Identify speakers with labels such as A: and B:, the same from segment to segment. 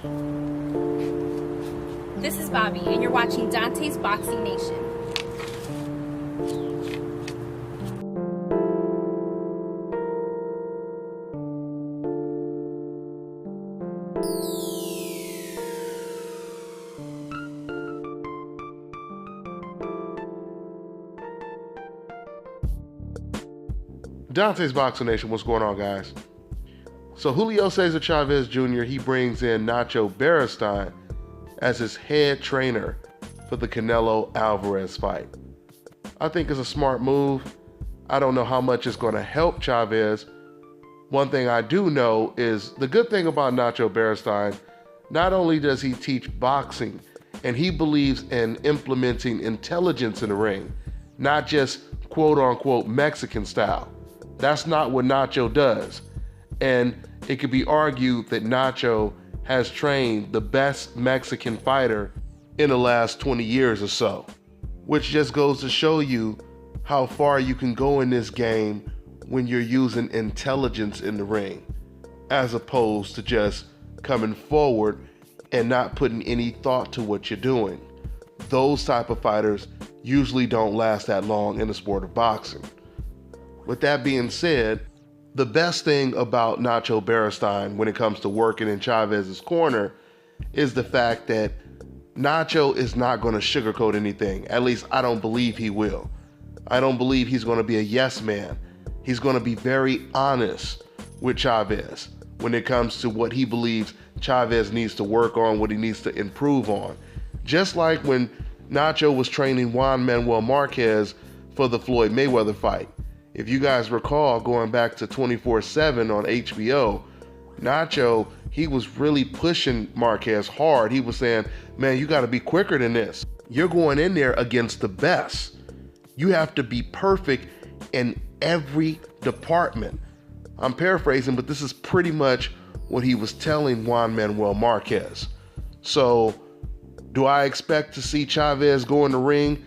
A: This is Bobby, and you're watching Dante's Boxing Nation.
B: Dante's Boxing Nation, what's going on, guys? So Juilio Ceasar Chavez Jr., he brings in Nacho Beristain as his head trainer for the Canelo Alvarez fight. I think it's a smart move. I don't know how much it's going to help Chavez. One thing I do know is the good thing about Nacho Beristain, not only does he teach boxing, and he believes in implementing intelligence in the ring, not just quote-unquote Mexican style. That's not what Nacho does. And it could be argued that Nacho has trained the best Mexican fighter in the last 20 years or so, which just goes to show you how far you can go in this game when you're using intelligence in the ring, as opposed to just coming forward and not putting any thought to what you're doing. Those type of fighters usually don't last that long in the sport of boxing. With that being said, the best thing about Nacho Beristain when it comes to working in Chavez's corner is the fact that Nacho is not going to sugarcoat anything. At least I don't believe he will. I don't believe he's going to be a yes man. He's going to be very honest with Chavez when it comes to what he believes Chavez needs to work on, what he needs to improve on. Just like when Nacho was training Juan Manuel Marquez for the Floyd Mayweather fight. If you guys recall, going back to 24/7 on HBO, Nacho, he was really pushing Marquez hard. He was saying, man, you got to be quicker than this. You're going in there against the best. You have to be perfect in every department. I'm paraphrasing, but this is pretty much what he was telling Juan Manuel Marquez. So, do I expect to see Chavez go in the ring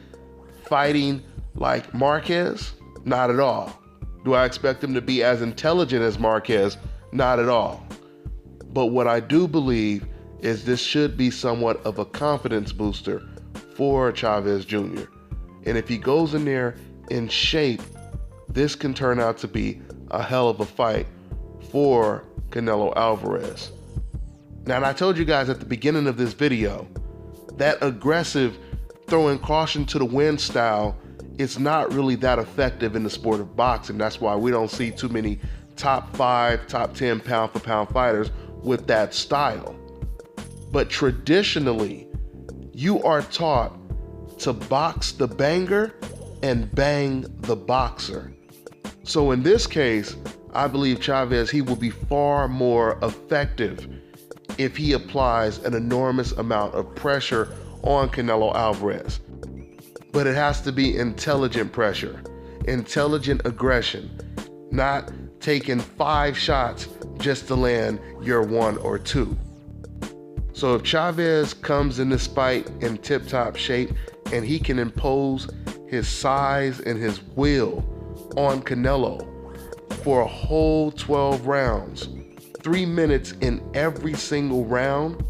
B: fighting like Marquez? Not at all. Do I expect him to be as intelligent as Marquez? Not at all. But what I do believe is this should be somewhat of a confidence booster for Chavez Jr. And if he goes in there in shape, this can turn out to be a hell of a fight for Canelo Alvarez. Now, and I told you guys at the beginning of this video, that aggressive throwing caution to the wind style, it's not really that effective in the sport of boxing. That's why we don't see too many top 5, top 10 pound for pound fighters with that style. But traditionally, you are taught to box the banger and bang the boxer. So in this case, I believe Chavez, he will be far more effective if he applies an enormous amount of pressure on Canelo Alvarez. But it has to be intelligent pressure, intelligent aggression, not taking 5 shots just to land your 1 or 2. So if Chavez comes in this fight in tip-top shape and he can impose his size and his will on Canelo for a whole 12 rounds, 3 minutes in every single round,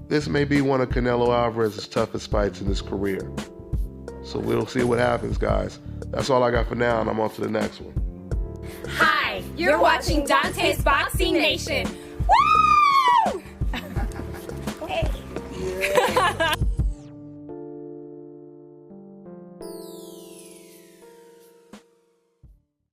B: this may be one of Canelo Alvarez's toughest fights in his career. So we'll see what happens, guys. That's all I got for now, and I'm on to the next one.
A: Hi, you're watching Dante's Boxing Nation.